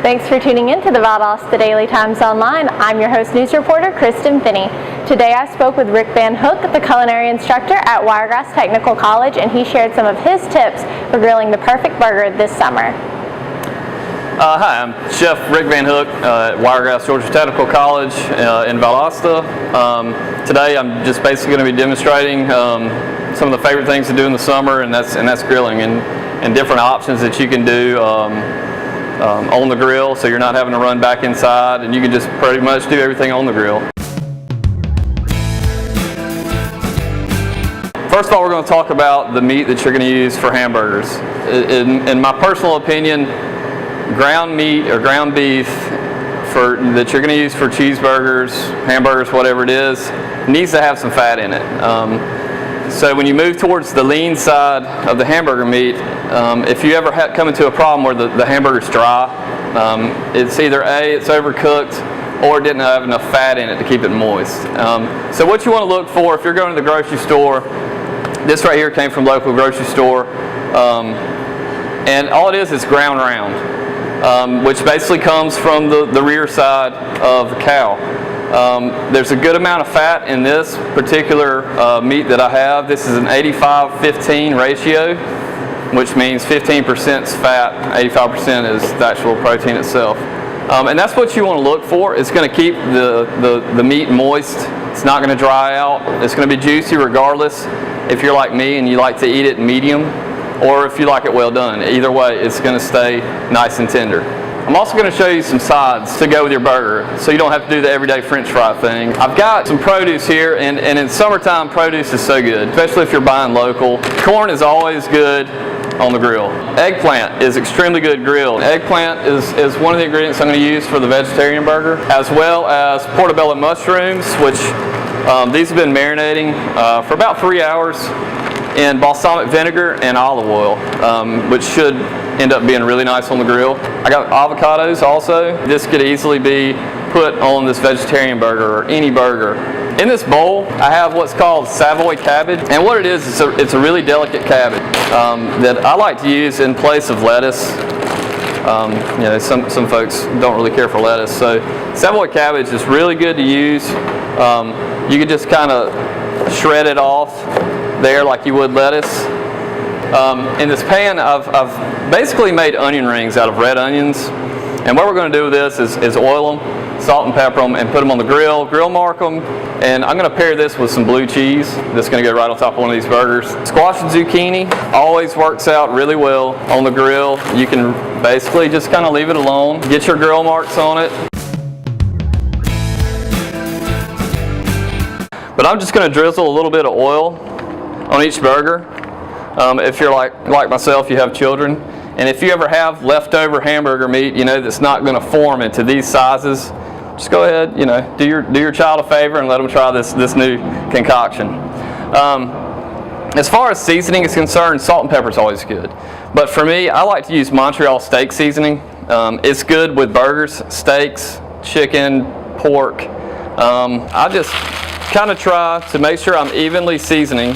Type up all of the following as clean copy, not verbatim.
Thanks for tuning in to the Valdosta Daily Times Online. I'm your host, news reporter Kristen Finney. Today I spoke with Rick Van Hook, the culinary instructor at Wiregrass Technical College, and he shared some of his tips for grilling the perfect burger this summer. Hi, I'm Chef Rick Van Hook at Wiregrass Georgia Technical College in Valdosta. Today I'm just basically going to be demonstrating some of the favorite things to do in the summer, and that's grilling and different options that you can do on the grill, so you're not having to run back inside, and you can just pretty much do everything on the grill. First of all, we're going to talk about the meat that you're going to use for hamburgers. In my personal opinion, ground meat or ground beef that you're going to use for cheeseburgers, hamburgers, whatever it is, needs to have some fat in it. So when you move towards the lean side of the hamburger meat, if you ever come into a problem where the hamburger's dry, it's either A, it's overcooked, or it didn't have enough fat in it to keep it moist. So what you want to look for if you're going to the grocery store, this right here came from local grocery store, and all it is ground round, which basically comes from the rear side of the cow. There's a good amount of fat in this particular meat that I have. This is an 85-15 ratio, which means 15% is fat, 85% is the actual protein itself. And that's what you want to look for. It's going to keep the meat moist. It's not going to dry out. It's going to be juicy regardless if you're like me and you like to eat it medium, or if you like it well done. Either way, it's going to stay nice and tender. I'm also going to show you some sides to go with your burger, so you don't have to do the everyday French fry thing. I've got some produce here, and in summertime, produce is so good, especially if you're buying local. Corn is always good on the grill. Eggplant is extremely good grilled. Eggplant is one of the ingredients I'm going to use for the vegetarian burger, as well as portobello mushrooms, which these have been marinating for about 3 hours in balsamic vinegar and olive oil, which should end up being really nice on the grill. I got avocados also. This could easily be put on this vegetarian burger or any burger. In this bowl, I have what's called Savoy cabbage, and what it is, it's a really delicate cabbage that I like to use in place of lettuce. Some folks don't really care for lettuce, so Savoy cabbage is really good to use. You could just kind of shred it off there like you would lettuce. In this pan, I've basically made onion rings out of red onions, and what we're going to do with this is oil them, salt and pepper them, and put them on the grill mark them, and I'm going to pair this with some blue cheese that's going to go right on top of one of these burgers. Squash and zucchini always works out really well on the grill. You can basically just kind of leave it alone, get your grill marks on it. But I'm just going to drizzle a little bit of oil on each burger. If you're like myself, you have children, and if you ever have leftover hamburger meat, that's not going to form into these sizes, just go ahead, do your child a favor and let them try this new concoction. As far as seasoning is concerned, salt and pepper is always good, but for me, I like to use Montreal steak seasoning. It's good with burgers, steaks, chicken, pork. I just kind of try to make sure I'm evenly seasoning.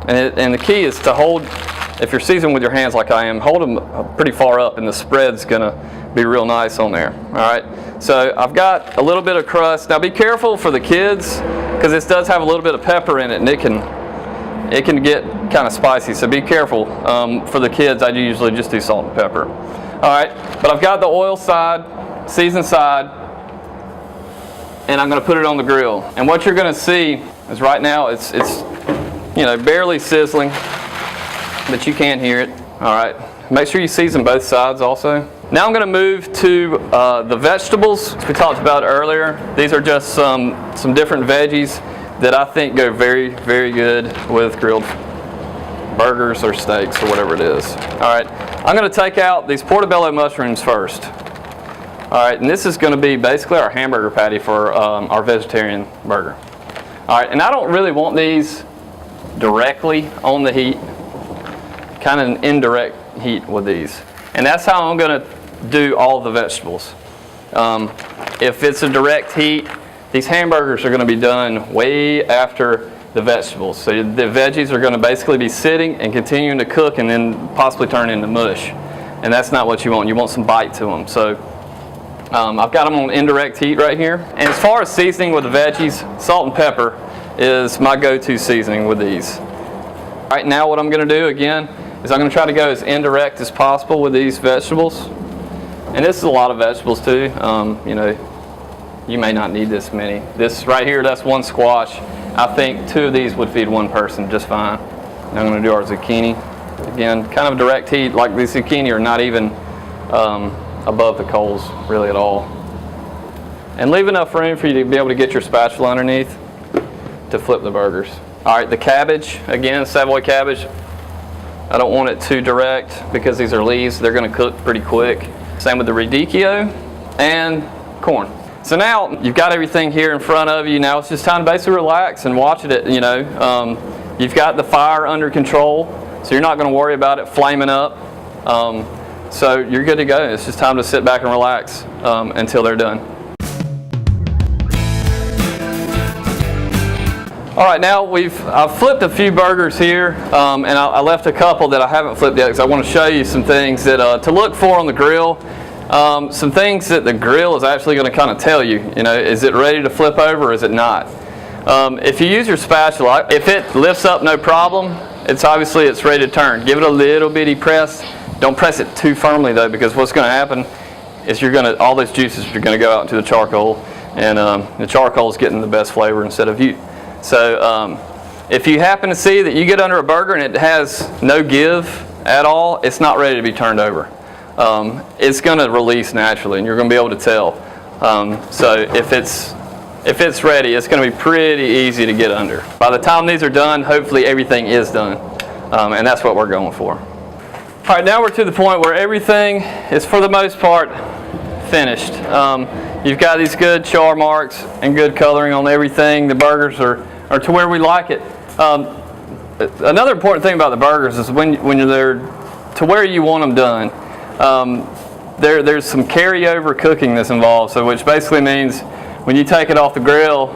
And the key is to hold, if you're seasoning with your hands like I am, hold them pretty far up and the spread's going to be real nice on there. All right, so I've got a little bit of crust. Now be careful for the kids, because this does have a little bit of pepper in it, and it can get kind of spicy, so be careful. For the kids, I usually just do salt and pepper. All right, but I've got the oil side, seasoned side, and I'm going to put it on the grill. And what you're going to see is right now it's barely sizzling, but you can hear it. All right, make sure you season both sides also. Now I'm going to move to the vegetables we talked about earlier. These are just some different veggies that I think go very, very good with grilled burgers or steaks or whatever it is. All right, I'm going to take out these portobello mushrooms first. All right, and this is going to be basically our hamburger patty for our vegetarian burger. All right, and I don't really want these directly on the heat, kind of an indirect heat with these. And that's how I'm going to do all the vegetables. If it's a direct heat, these hamburgers are going to be done way after the vegetables. So the veggies are going to basically be sitting and continuing to cook and then possibly turn into mush. and that's not what you want. You want some bite to them. So I've got them on indirect heat right here. And as far as seasoning with the veggies, salt and pepper is my go-to seasoning with these. All right, now what I'm going to do again is I'm going to try to go as indirect as possible with these vegetables. And this is a lot of vegetables too. You know, you may not need this many. This right here, that's one squash. I think 2 of these would feed 1 person just fine. Now I'm going to do our zucchini. Again, kind of direct heat, like the zucchini are not even above the coals really at all. And leave enough room for you to be able to get your spatula underneath to flip the burgers. All right, the cabbage, again, Savoy cabbage. I don't want it too direct because these are leaves. They're going to cook pretty quick. Same with the radicchio and corn. So now you've got everything here in front of you. Now it's just time to basically relax and watch it. You know, you've got the fire under control, so you're not going to worry about it flaming up. So you're good to go. It's just time to sit back and relax until they're done. All right, now I've flipped a few burgers here, and I left a couple that I haven't flipped yet because I want to show you some things that to look for on the grill. Some things that the grill is actually going to kind of tell you. You know, is it ready to flip over or is it not? If you use your spatula, if it lifts up no problem, it's ready to turn. Give it a little bitty press. Don't press it too firmly though, because what's going to happen is all those juices are going to go out into the charcoal, and the charcoal is getting the best flavor instead of you. So if you happen to see that you get under a burger and it has no give at all, it's not ready to be turned over. It's going to release naturally, and you're going to be able to tell. So if it's ready, it's going to be pretty easy to get under. By the time these are done, hopefully everything is done, and that's what we're going for. All right, now we're to the point where everything is, for the most part, finished. You've got these good char marks and good coloring on everything. The burgers are to where we like it. Another important thing about the burgers is when they're to where you want them done, there's some carryover cooking that's involved, so which basically means when you take it off the grill,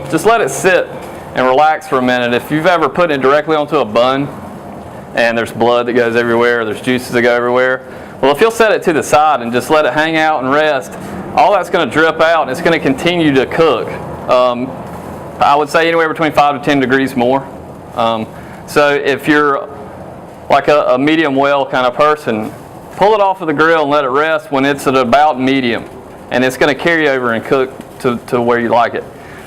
just let it sit and relax for a minute. If you've ever put it directly onto a bun and there's blood that goes everywhere, there's juices that go everywhere, well, if you'll set it to the side and just let it hang out and rest, all that's going to drip out and it's going to continue to cook. I would say anywhere between 5 to 10 degrees more. So if you're like a medium well kind of person, pull it off of the grill and let it rest when it's at about medium, and it's going to carry over and cook to where you like it,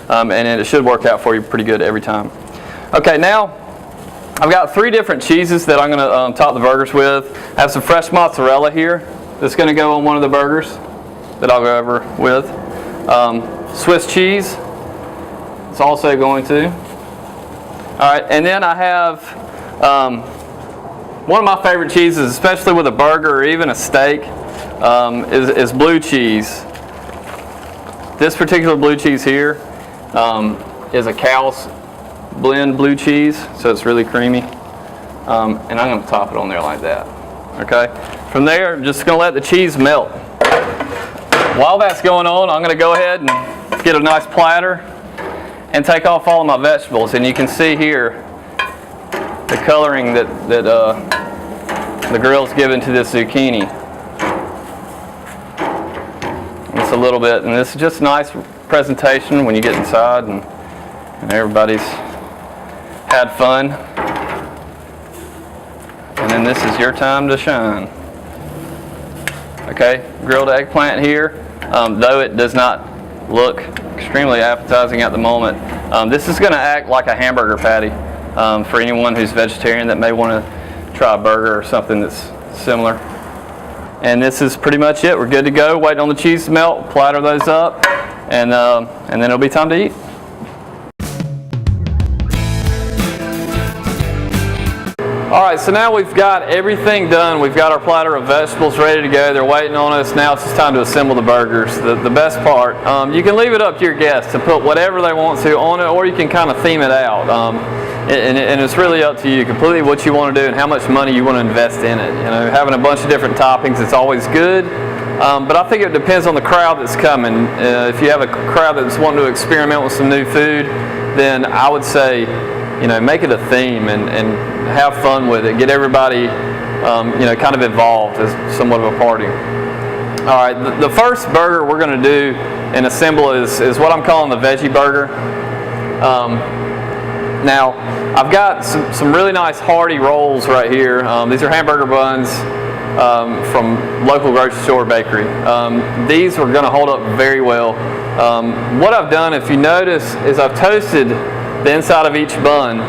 and it should work out for you pretty good every time. Okay, now I've got 3 different cheeses that I'm going to top the burgers with. I have some fresh mozzarella here that's going to go on one of the burgers that I'll go over with. Swiss cheese is also going to. All right, and then I have one of my favorite cheeses, especially with a burger or even a steak, is blue cheese. This particular blue cheese here is a Cow's blend blue cheese, so it's really creamy. And I'm going to top it on there like that. Okay. From there, I'm just going to let the cheese melt. While that's going on, I'm going to go ahead and get a nice platter and take off all of my vegetables. And you can see here the coloring that the grill's given to this zucchini. It's a little bit, and this is just nice presentation when you get inside and everybody's had fun. And then this is your time to shine. Okay, grilled eggplant here. Though it does not look extremely appetizing at the moment, this is going to act like a hamburger patty for anyone who's vegetarian that may want to try a burger or something that's similar. And this is pretty much it. We're good to go. Waiting on the cheese to melt, platter those up, and then it'll be time to eat. All right, so now we've got everything done. We've got our platter of vegetables ready to go. They're waiting on us. Now it's just time to assemble the burgers. The best part, you can leave it up to your guests to put whatever they want to on it, or you can kind of theme it out. And it's really up to you completely what you want to do and how much money you want to invest in it. You know, having a bunch of different toppings is always good, but I think it depends on the crowd that's coming. If you have a crowd that's wanting to experiment with some new food, then I would say, you know, make it a theme and have fun with it. Get everybody kind of involved as somewhat of a party. All right, the first burger we're going to do and assemble is what I'm calling the veggie burger. Now, I've got some really nice hearty rolls right here. These are hamburger buns from local grocery store bakery. These are going to hold up very well. What I've done, if you notice, is I've toasted the inside of each bun.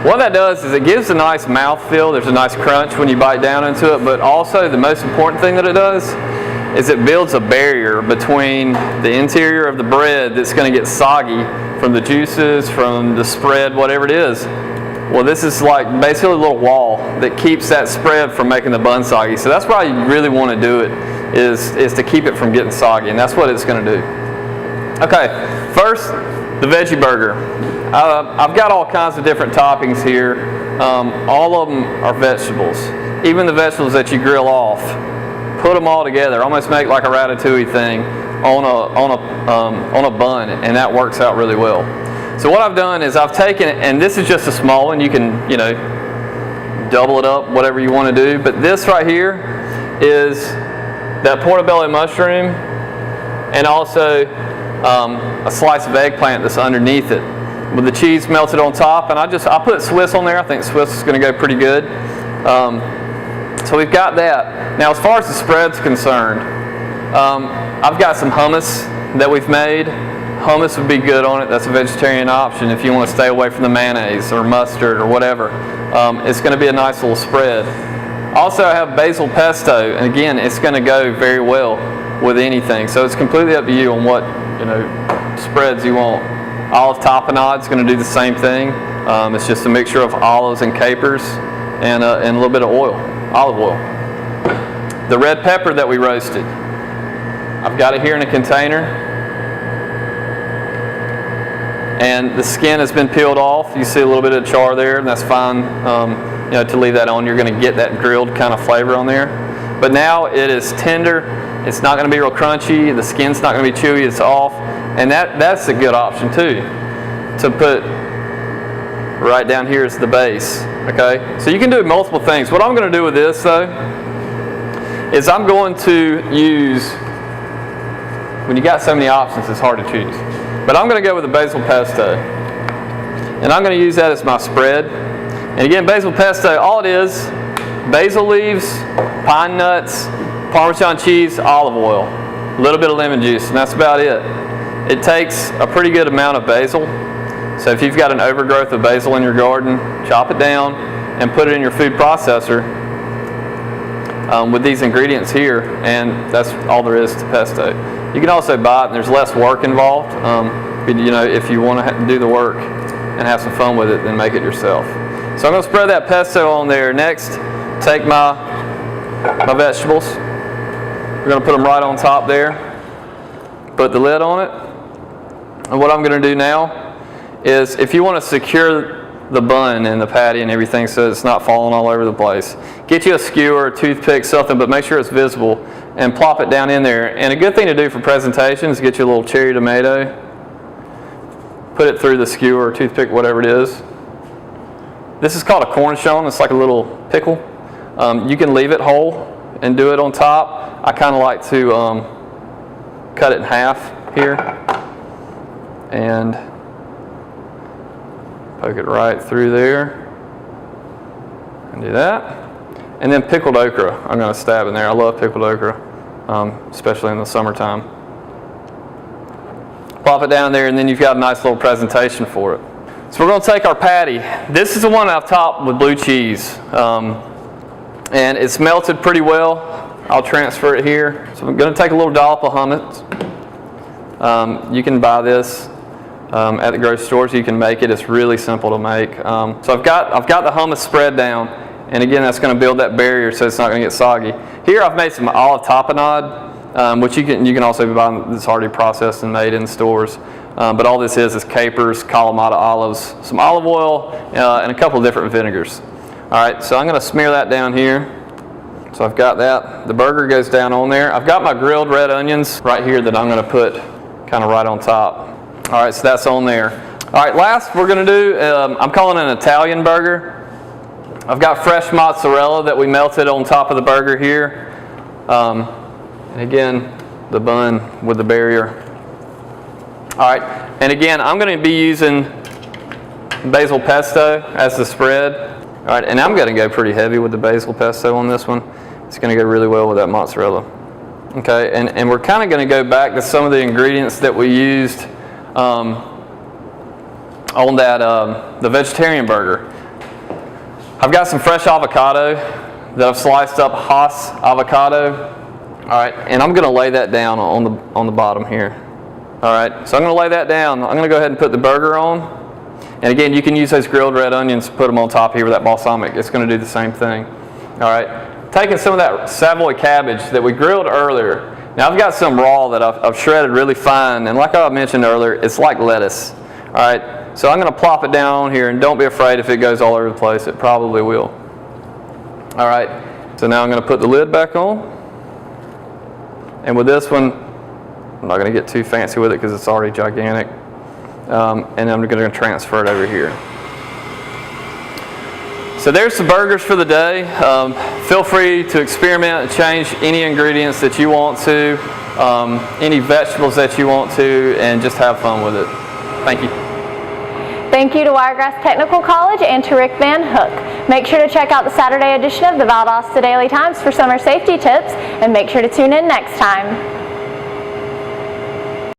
What that does is it gives a nice mouthfeel. There's a nice crunch when you bite down into it, but also the most important thing that it does is it builds a barrier between the interior of the bread that's going to get soggy from the juices, from the spread, whatever it is. Well, this is like basically a little wall that keeps that spread from making the bun soggy. So that's why you really want to do it, is to keep it from getting soggy, and that's what it's going to do. Okay, first, the veggie burger. I've got all kinds of different toppings here. All of them are vegetables. Even the vegetables that you grill off, put them all together, almost make like a ratatouille thing on a bun, and that works out really well. So what I've done is I've taken it, and this is just a small one. You can, double it up, whatever you want to do. But this right here is that portobello mushroom, and also a slice of eggplant that's underneath it, with the cheese melted on top. And I put Swiss on there. I think Swiss is going to go pretty good. So we've got that. Now, as far as the spread's concerned, I've got some hummus that we've made. Hummus would be good on it. That's a vegetarian option if you want to stay away from the mayonnaise or mustard or whatever. It's going to be a nice little spread. Also, I have basil pesto, and again, it's going to go very well with anything. So it's completely up to you on what spreads you want. Olive tapenade is going to do the same thing. It's just a mixture of olives and capers and a little bit of oil, olive oil. The red pepper that we roasted, I've got it here in a container. And the skin has been peeled off. You see a little bit of char there, and that's fine to leave that on. You're going to get that grilled kind of flavor on there. But now it is tender. It's not going to be real crunchy. The skin's not going to be chewy. It's off. And that's a good option too, to put right down here is the base. Okay? So you can do multiple things. What I'm going to do with this though is I'm going to use, when you got so many options, it's hard to choose. But I'm going to go with the basil pesto. And I'm going to use that as my spread. And again, basil pesto, all it is, basil leaves, pine nuts, Parmesan cheese, olive oil, a little bit of lemon juice, and that's about it. It takes a pretty good amount of basil. So if you've got an overgrowth of basil in your garden, chop it down and put it in your food processor with these ingredients here, and that's all there is to pesto. You can also buy it, and there's less work involved. If you want to do the work and have some fun with it, then make it yourself. So I'm going to spread that pesto on there. Next, take my vegetables. We're going to put them right on top there. Put the lid on it. And what I'm going to do now is, if you want to secure the bun and the patty and everything so it's not falling all over the place, get you a skewer, a toothpick, something, but make sure it's visible, and plop it down in there. And a good thing to do for presentation is get you a little cherry tomato, put it through the skewer or toothpick, whatever it is. This is called a cornichon. It's like a little pickle. You can leave it whole and do it on top. I kind of like to cut it in half here and poke it right through there and do that. And then pickled okra, I'm going to stab in there. I love pickled okra, especially in the summertime. Plop it down there, and then you've got a nice little presentation for it. So we're going to take our patty. This is the one I've topped with blue cheese. And it's melted pretty well. I'll transfer it here. So I'm going to take a little dollop of hummus. You can buy this at the grocery stores. You can make it. It's really simple to make. So I've got the hummus spread down, and again, that's going to build that barrier so it's not going to get soggy. Here I've made some olive tapenade, which you can also buy. That's already processed and made in stores. But all this is capers, Kalamata olives, some olive oil, and a couple of different vinegars. All right, so I'm going to smear that down here. So I've got that. The burger goes down on there. I've got my grilled red onions right here that I'm going to put kind of right on top. All right, so that's on there. All right, last we're going to do, I'm calling it an Italian burger. I've got fresh mozzarella that we melted on top of the burger here. And again, the bun with the barrier. All right, and again, I'm going to be using basil pesto as the spread. All right, and I'm going to go pretty heavy with the basil pesto on this one. It's going to go really well with that mozzarella. Okay, and we're kind of going to go back to some of the ingredients that we used on that the vegetarian burger. I've got some fresh avocado that I've sliced up, Hass avocado. All right, and I'm going to lay that down on the bottom here. All right, so I'm going to lay that down. I'm going to go ahead and put the burger on. And again, you can use those grilled red onions to put them on top here with that balsamic. It's going to do the same thing. All right, taking some of that Savoy cabbage that we grilled earlier. Now I've got some raw that I've shredded really fine, and like I mentioned earlier, it's like lettuce. All right. So I'm going to plop it down on here, and don't be afraid if it goes all over the place. It probably will. All right, so now I'm going to put the lid back on. And with this one, I'm not going to get too fancy with it because it's already gigantic. And I'm going to transfer it over here. So there's the burgers for the day. Feel free to experiment and change any ingredients that you want to, any vegetables that you want to, and just have fun with it. Thank you. Thank you to Wiregrass Technical College and to Rick Van Hook. Make sure to check out the Saturday edition of the Valdosta Daily Times for summer safety tips, and make sure to tune in next time.